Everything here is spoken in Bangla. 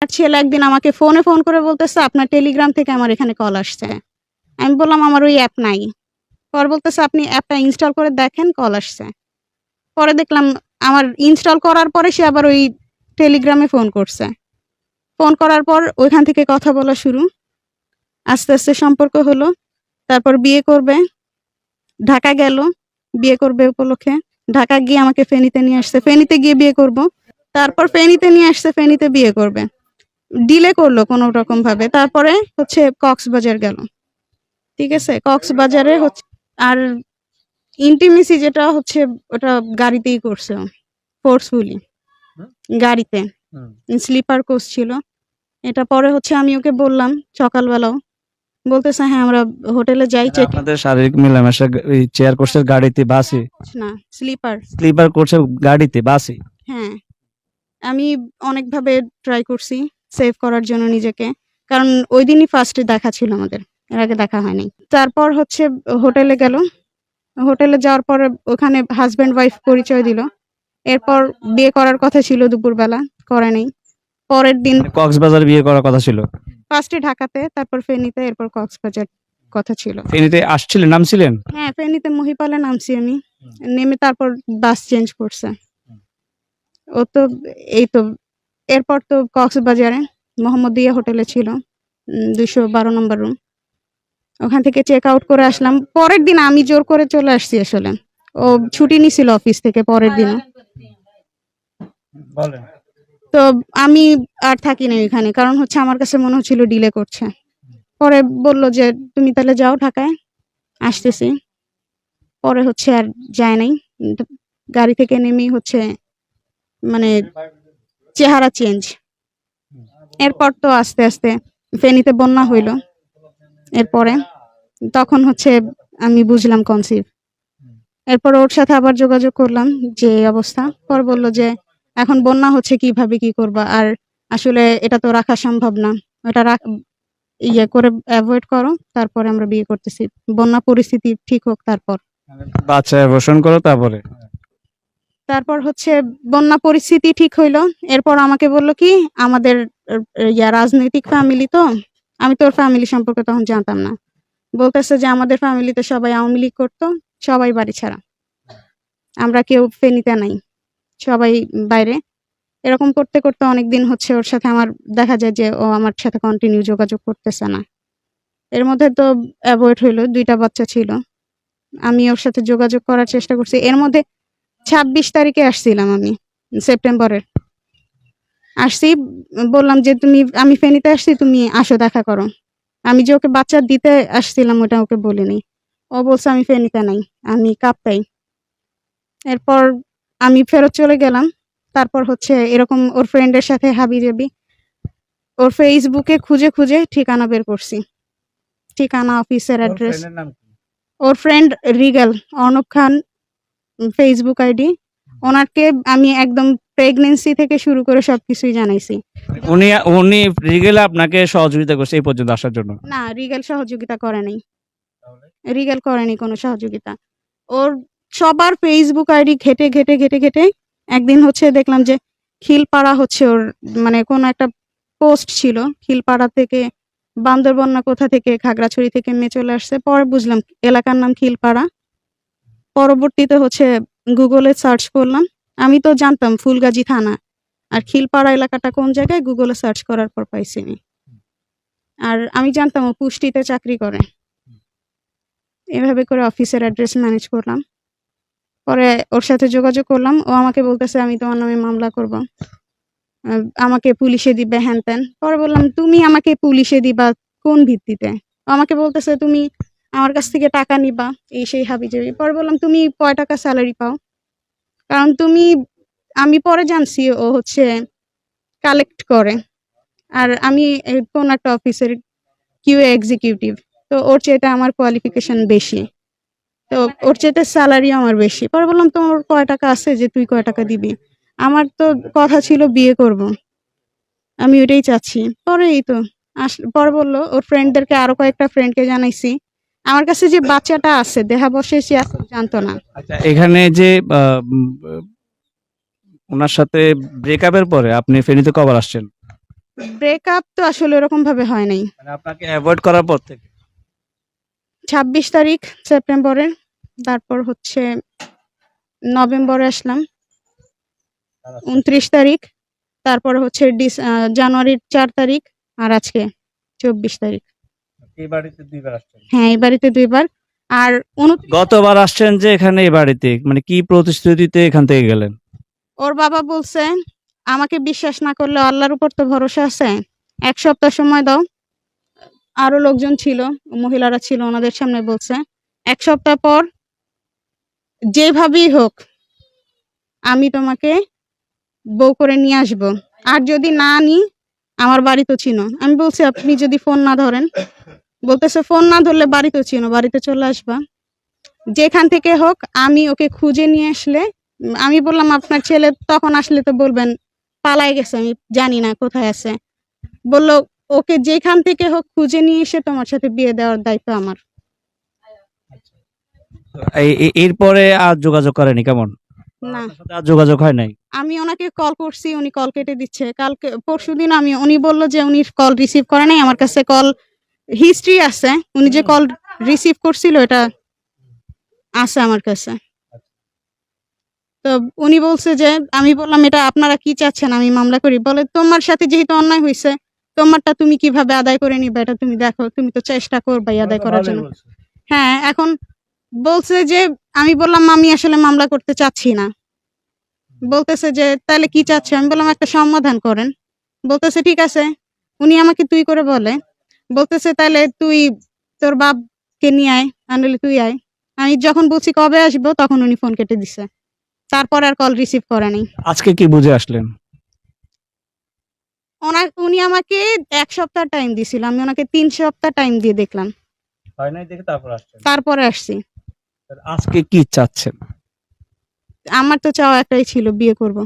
আর ছেলে একদিন আমাকে ফোন করে বলতেছে, "আপনার টেলিগ্রাম থেকে আমার এখানে কল আসছে।" আমি বললাম, "আমার ওই অ্যাপ নাই।" পরে বলতেছে, "আপনি অ্যাপটা ইনস্টল করে দেখেন, কল আসছে।" পরে দেখলাম আমার ইনস্টল করার পরে সে আবার ওই টেলিগ্রামে ফোন করছে। ফোন করার পর ওইখান থেকে কথা বলা শুরু। আস্তে, আস্তে সম্পর্ক হলো। তারপর বিয়ে করবে। ঢাকা গেল। বিয়ে করবে উপলক্ষে। ঢাকা গিয়ে আমাকে ফেনীতে নিয়ে আসছে। ফেনীতে গিয়ে বিয়ে করব। তারপর ফেনীতে নিয়ে আসছে, ফেনীতে বিয়ে করবে। ডিলে করলো কোনরকমভাবে। তারপরে হচ্ছে কক্সবাজার গেল। ঠিক আছে? কক্সবাজারে হচ্ছে আর ইন্টিমেসি যেটা হচ্ছে ওটা গাড়িতেই করছে ও। ফোর্সফুলি। গাড়িতে। স্লিপার কোচ ছিল। এটা পরে হচ্ছে আমি ওকে বললাম সকালবেলাও। বলতেছে, "হ্যাঁ, আমরা হোটেলে যাই চেক আপনাদের শারীরিক মেলামেশা ওই চেয়ার কোর্সের গাড়িতে বাসে না, স্লিপার। স্লিপার কোর্সের গাড়িতে বাসে হ্যাঁ, আমি অনেকভাবে ট্রাই করছি সেভ করার জন্য নিজেকে। কারণ ঐদিনই ফার্স্টে দেখা ছিল আমাদের। এর আগে দেখা হয়নি। তারপর হচ্ছে হোটেলে গেল। হোটেলে যাওয়ার পরে ওখানে হাসব্যান্ড ওয়াইফ পরিচয় দিল। এরপর বিয়ে করার কথা ছিল দুপুরবেলা, করে নাই। পরের দিন কক্সবাজার বিয়ে করার কথা ছিল। ফার্স্টে ঢাকাতে, তারপর ফেনীতে, এরপর কক্সবাজার কথা ছিল। ফেনীতে আসছিলেন, নামছিলেন? হ্যাঁ, ফেনীতে মহিপালে নামছি আমি। নেমে তারপর বাস চেঞ্জ করছে। ও তো এই তো এরপর তো কক্সবাজারে মোহাম্মদিয়া হোটেলে ছিল। ২১২ নম্বর রুম। ওখান থেকে চেক আউট করে আসলাম। পরের দিন আমি জোর করে চলে আসছি আসলে। ও ছুটি নিছিল অফিস থেকে পরের দিনও। বলেন। তো আমি আর থাকি নাই ওইখানে। কারণ হচ্ছে আমার কাছে মনে হচ্ছিল ডিলে করছে। পরে বলল যে, "তুমি তাহলে যাও ঢাকায়, আসতেছি।" পরে হচ্ছে আর যায় নাই। ড গাড়ি থেকে নেমেই হচ্ছে মানে চেহারা চেঞ্জ। এরপর তো আস্তে, আস্তে ফেনীতে বন্যা হইল। এরপরে তখন হচ্ছে আমি বুঝলাম কনসিভ। এরপর ওর সাথে আবার যোগাযোগ করলাম যে এই অবস্থা। পরে বলল যে, "এখন বন্যা হচ্ছে কিভাবে কি করবা? আর আসলে এটা তো রাখা সম্ভব না। এটা ইয়ে করে এভয়েড করো। তারপরে আমরা বিয়ে করতেছি। বন্যা পরিস্থিতি ঠিক হোক তারপর।" বাচ্চা অ্যাবর্শন করো তারপরে। তারপর হচ্ছে বন্যা পরিস্থিতি ঠিক হইল। এরপর আমাকে বলল কি, আমাদের রাজনৈতিক ফ্যামিলি তো। আমি তো ওর ফ্যামিলি সম্পর্কে তখন জানতাম না। বলতেছে যে, "আমাদের ফ্যামিলিতে সবাই আওয়ামী লীগ করতো। সবাই বাড়ি ছাড়া। আমরা কেউ ফেনীতে নাই। সবাই বাইরে।" এরকম করতে, করতে অনেকদিন হচ্ছে ওর সাথে আমার দেখা যায় যে ও আমার সাথে কন্টিনিউ যোগাযোগ করতেছে না। এর মধ্যে তো এভয়েড হইল। ২ টা বাচ্চা ছিল। আমি ওর সাথে যোগাযোগ করার চেষ্টা করছি। এর মধ্যে ২৬ তারিখে আসছিলাম আমি, সেপ্টেম্বরের। আসছি, বললাম যে, আমি ফেনীতে আসছি, তুমি আসো দেখা করো।" আমি যে ওকে বাচ্চা দিতে আসছিলাম ওটা ওকে বলিনি। ও বলছে, "আমি ফেনীতে নাই। আমি কাপ্তাই।" এরপর আমি ফেরত চলে গেলাম। তারপর হচ্ছে এরকম ওর ফ্রেন্ডের সাথে হাবিজাবি। ওর ফেসবুকে খুঁজে, খুঁজে ঠিকানা বের করছি। ঠিকানা, অফিসের অ্যাড্রেস। ওর ফ্রেন্ড রিগেল, অর্ণব খান ফেসবুক আইডি। ওনাকে আমি একদম প্রেগন্যান্সি থেকে শুরু করে সবকিছুই জানাইছি। উনি উনি রিগেলে আপনাকে সহযোগিতা করছে এই পর্যন্ত আসার জন্য? না, রিগেল সহযোগিতা করে নাই। রিগেল করেনি কোনো সহযোগিতা। ওর সবার ফেসবুক আইডি ঘেটে, ঘেটে, ঘেটে, ঘেটে একদিন হচ্ছে দেখলাম যে খিলপাড়া হচ্ছে ওর মানে কোনো একটা পোস্ট ছিল। খিলপাড়া থেকে বান্দরবন না কোথা থেকে খাগড়াছড়ি থেকে মেয়ে চলে আসছে। পরে বুঝলাম এলাকার নাম খিলপাড়া। পরবর্তীতে হচ্ছে গুগলে সার্চ করলাম। আমি তো জানতাম ফুলগাজী থানা। আর খিলপাড়া এলাকাটা কোন জায়গায় গুগলে সার্চ করার পর পাইছি আমি। আর আমি জানতাম ও পুষ্টিতে চাকরি করে। এভাবে করে অফিসের অ্যাড্রেস ম্যানেজ করলাম। পরে ওর সাথে যোগাযোগ করলাম। ও আমাকে বলতেছে, "আমি তোমার নামে মামলা করব। আ আমাকে পুলিশে দিবে হ্যান-ত্যান।" পরে বললাম, "তুমি আমাকে পুলিশে দিবা কোন ভিত্তিতে?" ও আমাকে বলতেছে, "তুমি আমার কাছ থেকে টাকা নিবা।" এই সেই হাবিজাবি। পরে বললাম, "তুমি কয় টাকা সেলারি পাও?" কারণ আমি পরে জানছি ও হচ্ছে কালেক্ট করে। আর আমি কোন একটা অফিসের QA এক্সিকিউটিভ। তো ওর চাইতে আমার কোয়ালিফিকেশন বেশি। তো ওর চাইতে সেলারিও আমার বেশি। পরে বললাম, "তোমার কয় টাকা আছে যে তুই কয় টাকা দিবি?" আমার তো কথা ছিল বিয়ে করব। আমি ওইটাই চাচ্ছি। পরে এই তো পরে বলল ওর ফ্রেন্ডদেরকে আরো কয়েকটা ফ্রেন্ডকে জানাইছি। আমার কাছে যে বাচ্চাটা আছে দেহাবশেষই আছে জানতো না। আচ্ছা, এখানে যে আ উম উনার সাথে ব্রেকআপের পরে আপনি ফেনীতে কবার আসছেন? ব্রেকআপ তো আসলে ওরকম ভাবে হয় নাই। মানে আপনাকে অ্যাভয়েড করার পর থেকে? ২৬ তারিখ সেপ্টেম্বরের, তারপর হচ্ছে নভেম্বরে আসলাম ২৯ তারিখ, তারপরে হচ্ছে জানুয়ারির ৪ তারিখ, আর আজকে ২৪ তারিখ। এই বাড়িতে ২ বার আসছেন? হ্যাঁ, এই বাড়িতে ২ বার। আর ২৯ গতবার আসছেন যে এখানে এই বাড়িতে, মানে কি প্রতিশ্রুতিতে এখান থেকে গেলেন? ওর বাবা বলছে, আমাকে বিশ্বাস না করলে আল্লাহর উপর তো ভরসা আছে। ১ সপ্তাহ সময় দাও। আরো লোকজন ছিল, মহিলারা ছিল, ওনাদের সামনে বলছে, ১ সপ্তাহ পর যেভাবেই হোক আমি তোমাকে বউ করে নিয়ে আসবো। আর যদি না আনি, আমার বাড়ি তো চিনো। আমি বলছি, আপনি যদি ফোন না ধরেন? বলতেছে, ফোন না ধরলে বাড়ি তো চিনো, বাড়িতে চলে আসবা। যেখান থেকে হোক আমি ওকে খুঁজে নিয়ে আসলে, আমি বললাম আপনার ছেলে তখন আসলে তো বলবেন পালায় গেছে, আমি জানি না কোথায় আছে। বলল, ওকে যেখান থেকে হোক খুঁজে নিয়ে এসে তোমার সাথে বিয়ে দেওয়ার দায়িত্ব আমার। এরপরে আর যোগাযোগ করেনি কেমন? না, আপনার সাথে আর যোগাযোগ হয় নাই? আমি ওনাকে কল করছি, উনি কল কেটে দিচ্ছে। কালকে পরশুদিন উনি বলল যে উনি কল রিসিভ করে নাই। আমার কাছে কল হিস্ট্রি আছে, উনি যে কল রিসিভ করছিল এটা আছে আমার কাছে। তো উনি বলছে যে, আমি বললাম, এটা আপনারা কি চাচ্ছেন আমি মামলা করি? বলে, তোমার সাথে যেহেতু অন্যায় হইছে, তোমারটা তুমি কিভাবে আদায় করে নিবা এটা তুমি দেখো, তুমি তো চেষ্টা করবাই আদায় করার জন্য। হ্যাঁ, এখন বলছে যে, আমি বললাম আমি আসলে মামলা করতে চাচ্ছি না। বলতেছে যে, তাহলে কি চাচ্ছ? আমি বললাম, একটা সমাধান করেন। বলতেছে, ঠিক আছে। উনি আমাকে তুই করে বলে। বলতেছে, তাহলে তুই তোর বাপকে নিয়ে আয়, আর নইলে তুই আয়। আমি যখন বলছি কবে আসবো, তখন উনি ফোন কেটে দিছে। তারপর আর কল রিসিভ করে নাই। আজকে কি বুঝে আসলেন? উনি আমাকে ১ সপ্তাহ টাইম দিছিল। আমি ওনাকে ৩ সপ্তাহ টাইম দিয়ে দেখলাম। হয় নাই দেখে তারপর আসছেন? তারপরে আসছি। আজকে কি চাচ্ছেন? আমার তো চাওয়া একটাই ছিল, বিয়ে করব।